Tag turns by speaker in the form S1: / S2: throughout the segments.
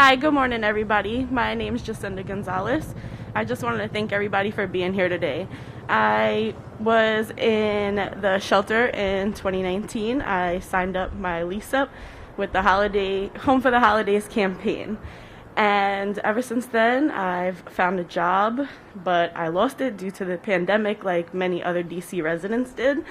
S1: Hi, good morning, everybody. My name is Jacinda Gonzalez. I just wanted to thank everybody for being here today. I was in the shelter in 2019. I signed up my lease up with the Home for the Holidays campaign. And ever since then, I've found a job, but I lost it due to the pandemic like many other DC residents did.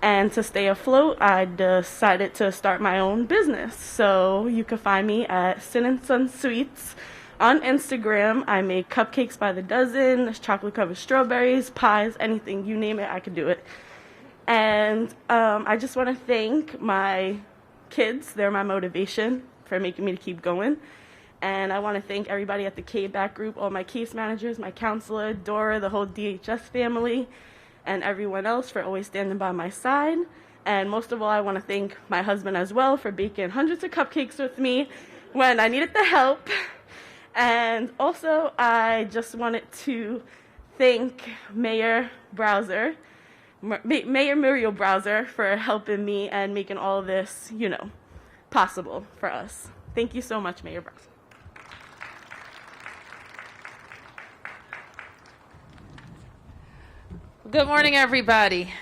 S1: And to stay afloat, I decided to start my own business. So you can find me at Sin & Son Sweets on Instagram. I make cupcakes by the dozen, chocolate covered strawberries, pies, anything, you name it, I could do it. And I just want to thank my kids. They're my motivation for making me to keep going. And I want to thank everybody at the K-Back group, all my case managers, my counselor, Dora, the whole DHS family, and everyone else for always standing by my side. And most of all, I want to thank my husband as well for baking hundreds of cupcakes with me when I needed the help. And also, I just wanted to thank Mayor Muriel Bowser for helping me and making all of this, possible for us. Thank you so much, Mayor Bowser.
S2: Good morning, everybody.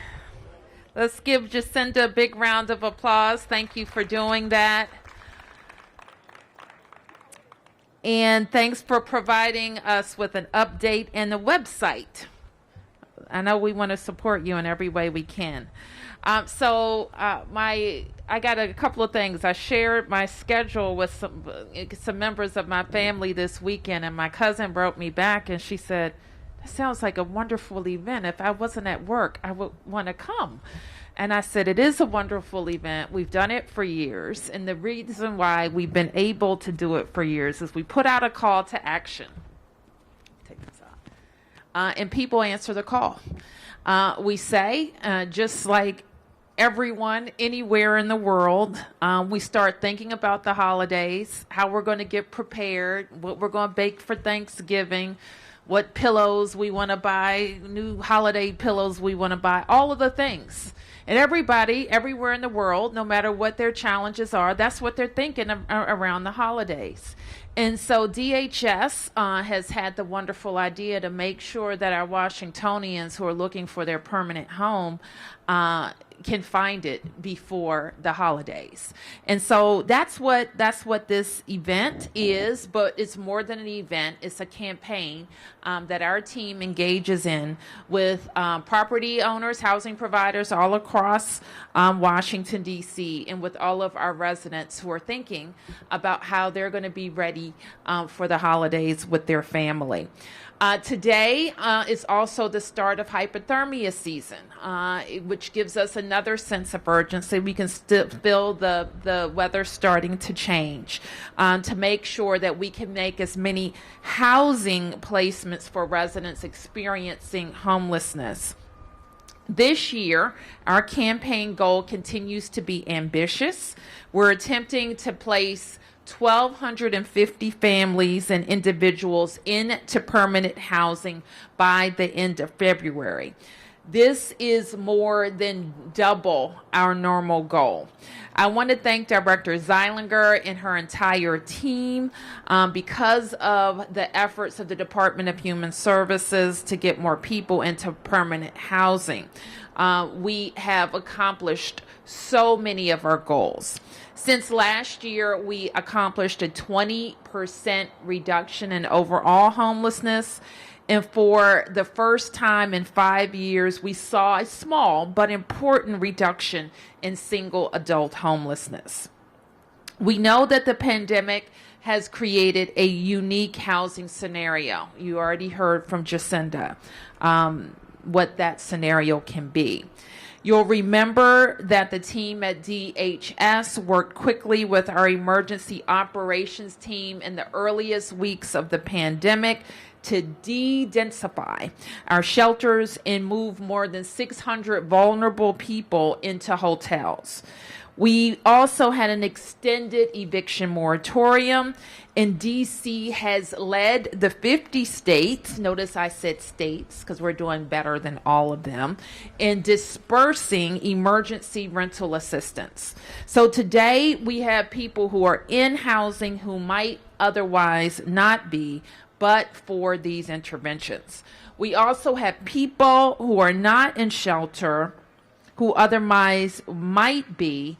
S2: Let's give Jacinda a big round of applause. Thank you for doing that. And thanks for providing us with an update and the website. I know we want to support you in every way we can. I got a couple of things. I shared my schedule with some members of my family this weekend, and my cousin wrote me back, and she said, "That sounds like a wonderful event. If I wasn't at work, I would want to come." And I said, it is a wonderful event. We've done it for years. And the reason why we've been able to do it for years is we put out a call to action. Take this out. And people answer the call. We say, just like everyone anywhere in the world, we start thinking about the holidays, how we're going to get prepared, what we're going to bake for Thanksgiving, what pillows we want to buy, new holiday pillows we want to buy, all of the things. And everybody, everywhere in the world, no matter what their challenges are, that's what they're thinking around the holidays. And so DHS has had the wonderful idea to make sure that our Washingtonians who are looking for their permanent home can find it before the holidays. And so that's what this event is, but it's more than an event. It's a campaign that our team engages in with property owners, housing providers all across Washington, D.C., and with all of our residents who are thinking about how they're going to be ready for the holidays with their family. Today is also the start of hypothermia season, which gives us another sense of urgency. We can still feel the weather starting to change, to make sure that we can make as many housing placements for residents experiencing homelessness. This year, our campaign goal continues to be ambitious. We're attempting to place 1,250 families and individuals into permanent housing by the end of February. This is more than double our normal goal. I want to thank Director Zeilinger and her entire team because of the efforts of the Department of Human Services to get more people into permanent housing. We have accomplished so many of our goals. Since last year, we accomplished a 20% reduction in overall homelessness. And for the first time in 5 years, we saw a small but important reduction in single adult homelessness. We know that the pandemic has created a unique housing scenario. You already heard from Jacinda what that scenario can be. You'll remember that the team at DHS worked quickly with our emergency operations team in the earliest weeks of the pandemic to de-densify our shelters and move more than 600 vulnerable people into hotels. We also had an extended eviction moratorium, and D.C. has led the 50 states, notice I said states because we're doing better than all of them, in dispersing emergency rental assistance. So today we have people who are in housing who might otherwise not be, but for these interventions. We also have people who are not in shelter who otherwise might be,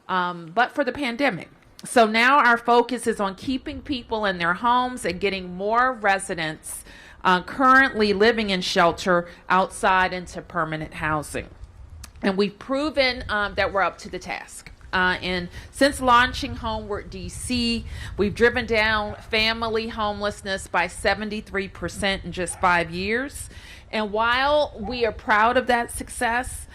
S2: but for the pandemic. So now our focus is on keeping people in their homes and getting more residents currently living in shelter outside into permanent housing. And we've proven that we're up to the task. And since launching Homeward DC, we've driven down family homelessness by 73% in just 5 years. And while we are proud of that success,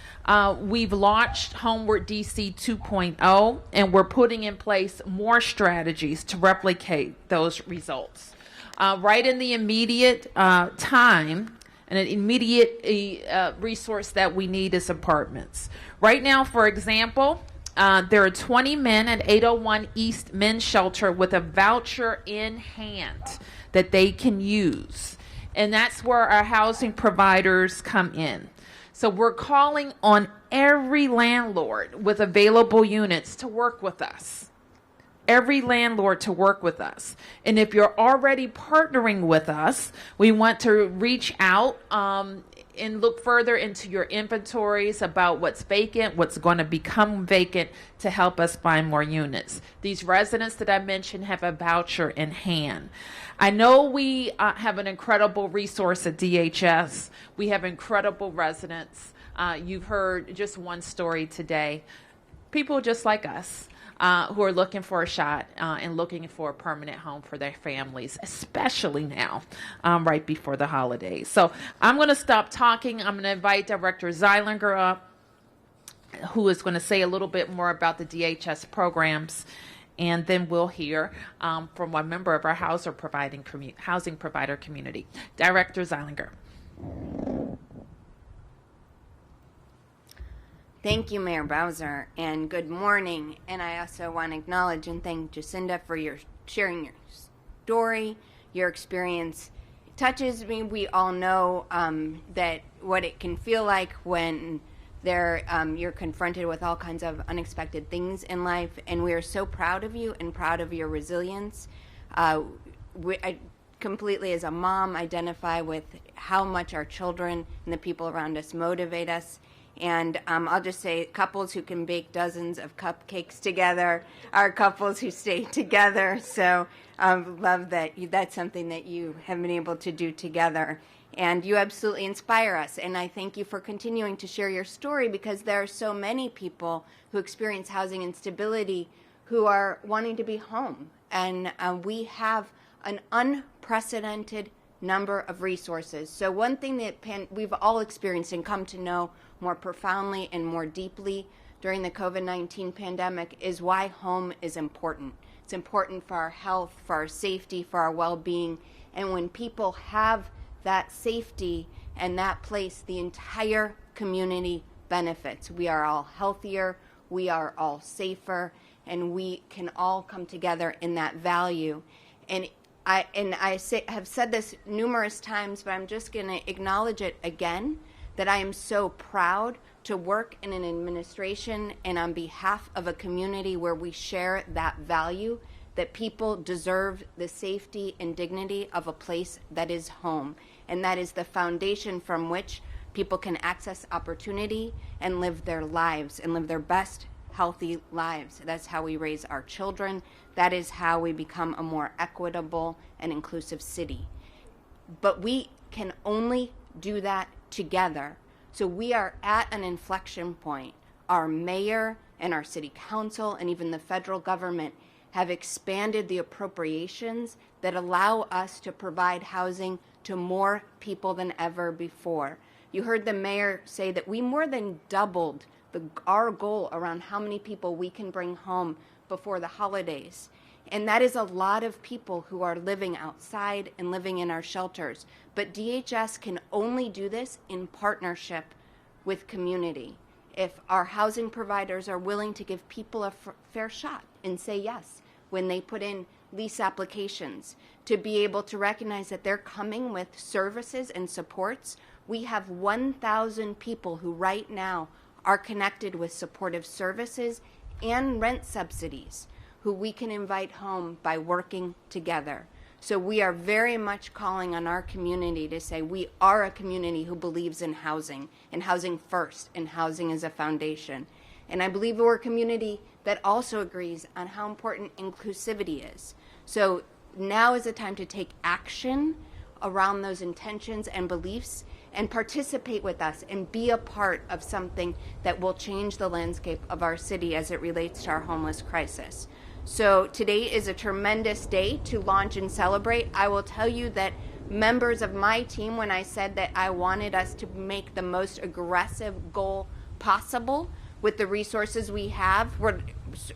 S2: we've launched Homeward DC 2.0, and we're putting in place more strategies to replicate those results. Right in the immediate time, and an immediate resource that we need is apartments. Right now, for example, there are 20 men at 801 East Men's Shelter with a voucher in hand that they can use. And that's where our housing providers come in. So we're calling on every landlord with available units to work with us. Every landlord to work with us. And if you're already partnering with us, we want to reach out and look further into your inventories about what's vacant, what's going to become vacant to help us find more units. These residents that I mentioned have a voucher in hand. I know we have an incredible resource at DHS. We have incredible residents. You've heard just one story today. People just like us who are looking for a shot and looking for a permanent home for their families, especially now, right before the holidays. So I'm going to stop talking. I'm going to invite Director Zeilinger up, who is going to say a little bit more about the DHS programs. And then we'll hear from one member of our housing provider community. Director Zeilinger.
S3: Thank you, Mayor Bowser, and good morning. And I also want to acknowledge and thank Jacinda for sharing your story, your experience. It touches me. We all know that what it can feel like when you're confronted with all kinds of unexpected things in life, and we are so proud of you and proud of your resilience. I completely, as a mom, identify with how much our children and the people around us motivate us. And I'll just say couples who can bake dozens of cupcakes together are couples who stay together. So love that that's something that you have been able to do together. And you absolutely inspire us. And I thank you for continuing to share your story, because there are so many people who experience housing instability who are wanting to be home. And we have an unprecedented number of resources. So one thing that we've all experienced and come to know more profoundly and more deeply during the COVID-19 pandemic is why home is important. It's important for our health, for our safety, for our well-being. And when people have that safety and that place, the entire community benefits. We are all healthier, we are all safer, and we can all come together in that value. And I have said this numerous times, but I'm just going to acknowledge it again, that I am so proud to work in an administration and on behalf of a community where we share that value, that people deserve the safety and dignity of a place that is home. And that is the foundation from which people can access opportunity and live their lives and live their best, healthy lives. That's how we raise our children. That is how we become a more equitable and inclusive city. But we can only do that together. So we are at an inflection point. Our mayor and our city council and even the federal government have expanded the appropriations that allow us to provide housing to more people than ever before. You heard the mayor say that we more than doubled our goal around how many people we can bring home before the holidays. And that is a lot of people who are living outside and living in our shelters. But DHS can only do this in partnership with community. if our housing providers are willing to give people a fair shot and say yes when they put in lease applications, to be able to recognize that they're coming with services and supports. We have 1,000 people who right now are connected with supportive services and rent subsidies who we can invite home by working together. So we are very much calling on our community to say we are a community who believes in housing, and housing first, and housing as a foundation. And I believe we're a community that also agrees on how important inclusivity is. So now is the time to take action around those intentions and beliefs and participate with us and be a part of something that will change the landscape of our city as it relates to our homeless crisis. So today is a tremendous day to launch and celebrate. I will tell you that members of my team, when I said that I wanted us to make the most aggressive goal possible with the resources we have, we're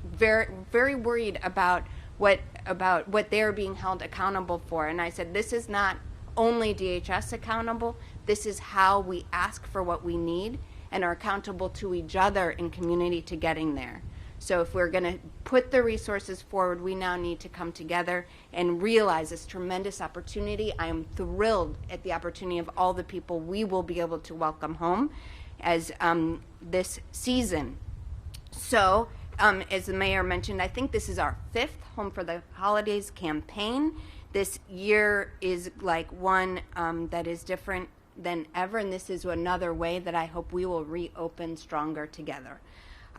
S3: very, very worried about what they're being held accountable for. And I said, this is not only DHS accountable, this is how we ask for what we need and are accountable to each other in community to getting there. So if we're going to put the resources forward, we now need to come together and realize this tremendous opportunity. I am thrilled at the opportunity of all the people we will be able to welcome home as this season. So as the mayor mentioned, I think this is our 5th Home for the Holidays campaign. This year is like one that is different than ever, and this is another way that I hope we will reopen stronger together.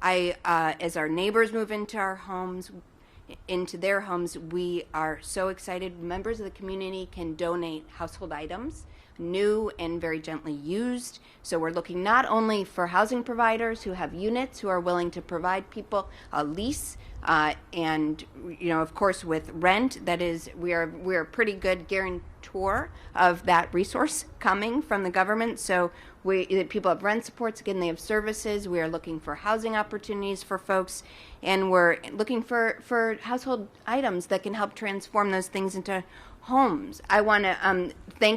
S3: As our neighbors move into our homes, into their homes, we are so excited. Members of the community can donate household items, new and very gently used. So we're looking not only for housing providers who have units who are willing to provide people a lease, and of course with rent, that is, we're a pretty good guarantor of that resource coming from the government. So people have rent supports, again, they have services. We are looking for housing opportunities for folks, and we're looking for household items that can help transform those things into homes. I want to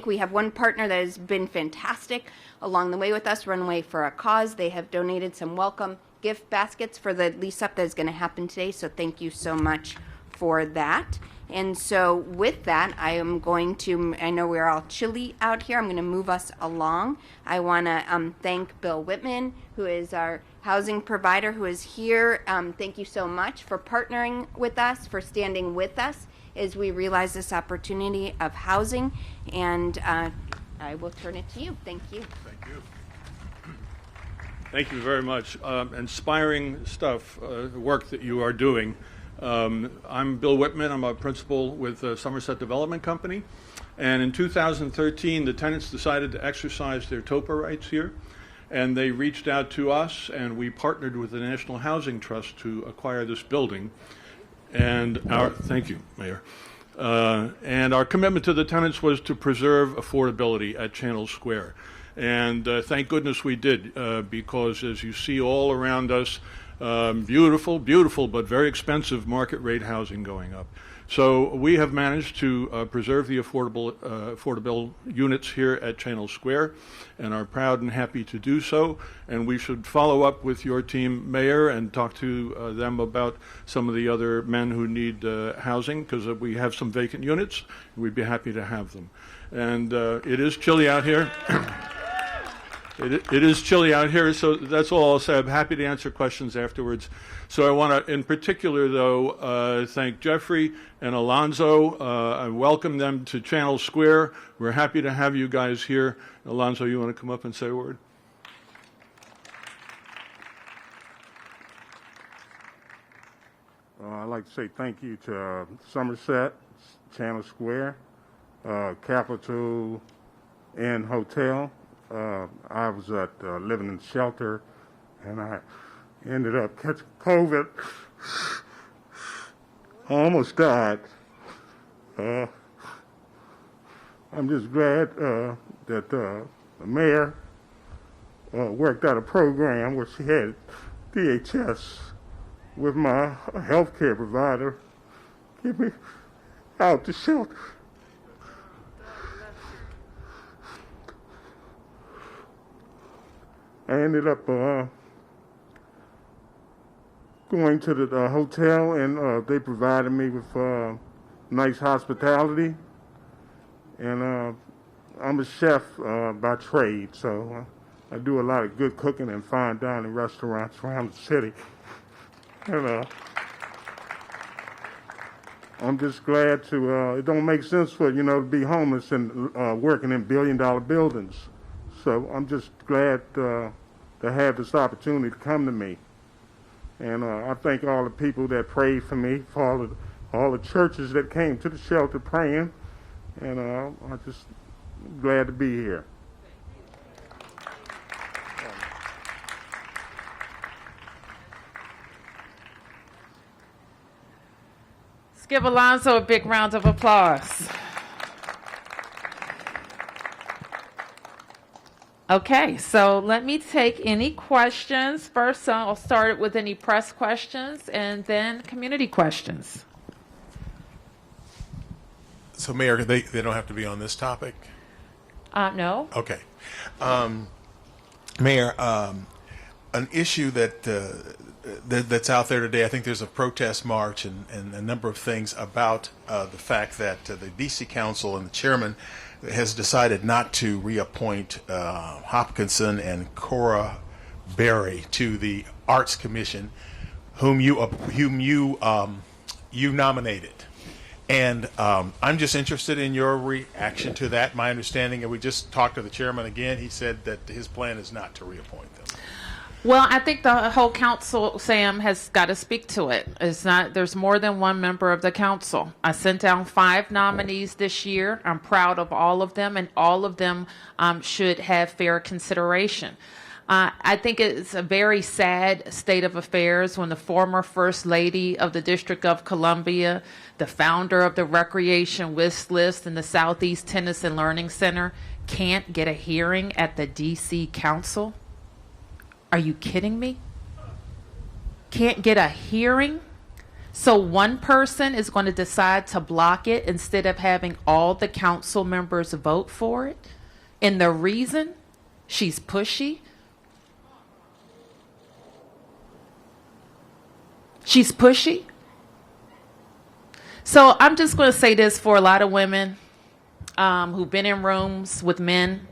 S3: we have one partner that has been fantastic along the way with us, Runway for a Cause. They have donated some welcome gift baskets for the lease up that is going to happen today, so thank you so much for that. And so with that, I know we're all chilly out here, I'm going to move us along. I want to thank Bill Whitman, who is our housing provider, who is here. Thank you so much for partnering with us, for standing with us as we realize this opportunity of housing. And I will turn it to you. Thank you.
S4: Thank you. Thank you very much. Inspiring stuff, work that you are doing. I'm Bill Whitman. I'm a principal with Somerset Development Company. And in 2013, the tenants decided to exercise their TOPA rights here. And they reached out to us, and we partnered with the National Housing Trust to acquire this building. And thank you, Mayor. And our commitment to the tenants was to preserve affordability at Channel Square. And thank goodness we did, because as you see all around us, beautiful, but very expensive market rate housing going up. So we have managed to preserve the affordable units here at Channel Square, and are proud and happy to do so. And we should follow up with your team, Mayor, and talk to them about some of the other men who need housing, because we have some vacant units. We'd be happy to have them. And it is chilly out here. It is chilly out here, so that's all I'll say. I'm happy to answer questions afterwards. So I want to, in particular, though, thank Jeffrey and Alonzo. I welcome them to Channel Square. We're happy to have you guys here. Alonzo, you want to come up and say a word?
S5: I'd like to say thank you to Somerset, Channel Square, Capitol Inn Hotel. I was living in shelter, and I ended up catching COVID. I almost died. I'm just glad that the mayor worked out a program where she had DHS with my healthcare provider get me out the shelter. I ended up going to the hotel, and they provided me with nice hospitality. And I'm a chef by trade, so I do a lot of good cooking and fine dining restaurants around the city. And I'm just glad to, it don't make sense for, to be homeless and working in billion-dollar buildings. So I'm just glad to have this opportunity to come to me. And I thank all the people that prayed for me, for all the churches that came to the shelter praying. And I'm just glad to be here.
S2: Let's give Alonzo a big round of applause. Okay, so let me take any questions. First, I'll start with any press questions and then community questions.
S6: So, Mayor, they don't have to be on this topic?
S2: No.
S6: Okay. Mayor, an issue that's out there today, I think there's a protest march and a number of things about the fact that the D.C. Council and the chairman has decided not to reappoint Hopkinson and Cora Berry to the Arts Commission, whom you nominated. And I'm just interested in your reaction to that. My understanding, and we just talked to the chairman again, he said that his plan is not to reappoint them.
S2: Well, I think the whole council, Sam, has got to speak to it. There's more than one member of the council. I sent down 5 nominees this year. I'm proud of all of them, and all of them should have fair consideration. I think it's a very sad state of affairs when the former First Lady of the District of Columbia, the founder of the Recreation Wish List and the Southeast Tennis and Learning Center, can't get a hearing at the D.C. Council. Are you kidding me? Can't get a hearing? So one person is going to decide to block it instead of having all the council members vote for it? And the reason? She's pushy? She's pushy? So I'm just going to say this for a lot of women who've been in rooms with men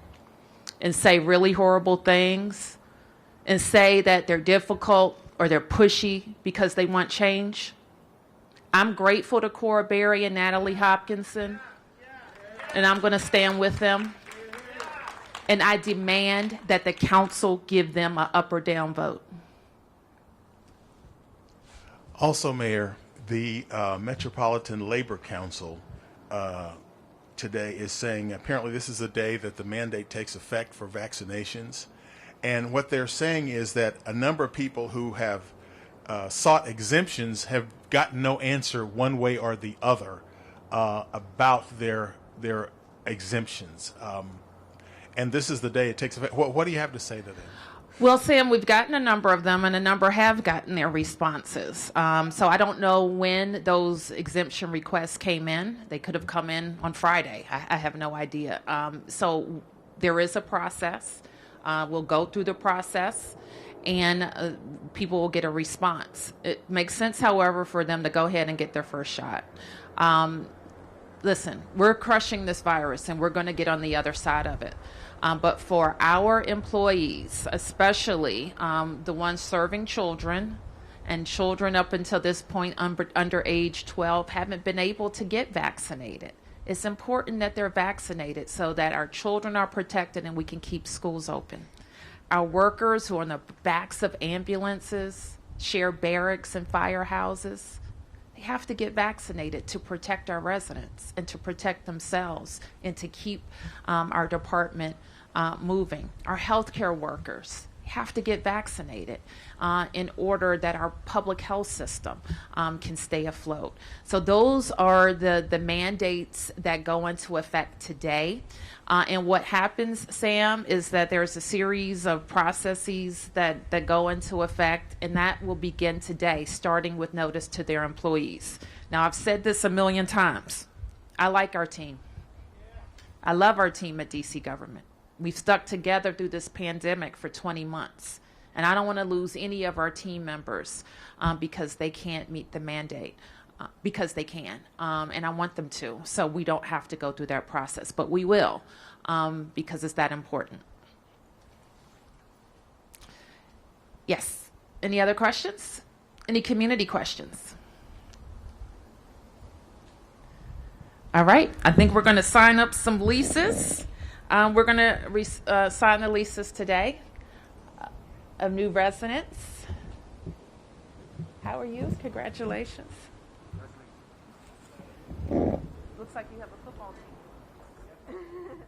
S2: and say really horrible things and say that they're difficult or they're pushy because they want change. I'm grateful to Cora Berry and Natalie Hopkinson, and I'm going to stand with them. And I demand that the council give them an up or down vote.
S6: Also, Mayor, the Metropolitan Labor Council today is saying apparently this is the day that the mandate takes effect for vaccinations. And what they're saying is that a number of people who have sought exemptions have gotten no answer one way or the other about their exemptions. And this is the day it takes effect. What do you have to say to them?
S2: Well, Sam, we've gotten a number of them, and a number have gotten their responses. So I don't know when those exemption requests came in. They could have come in on Friday. I have no idea. So there is a process. We'll go through the process, and people will get a response. It makes sense, however, for them to go ahead and get their first shot. Listen, we're crushing this virus, and we're going to get on the other side of it. But for our employees, especially the ones serving children, and children up until this point under age 12 haven't been able to get vaccinated. It's important that they're vaccinated so that our children are protected and we can keep schools open. Our workers who are on the backs of ambulances, share barracks and firehouses, they have to get vaccinated to protect our residents and to protect themselves and to keep our department moving. Our healthcare workers have to get vaccinated in order that our public health system can stay afloat. So those are the mandates that go into effect today. And what happens, Sam, is that there's a series of processes that go into effect, and that will begin today, starting with notice to their employees. Now, I've said this a million times. I like our team. I love our team at DC government. We've stuck together through this pandemic for 20 months. And I don't want to lose any of our team members because they can't meet the mandate. Because they can, and I want them to, so we don't have to go through that process, but we will, because it's that important. Yes. Any other questions? Any community questions? All right. I think we're going to sign up some leases. We're going to sign the leases today of new residents. How are you? Congratulations. Looks like you have a football team.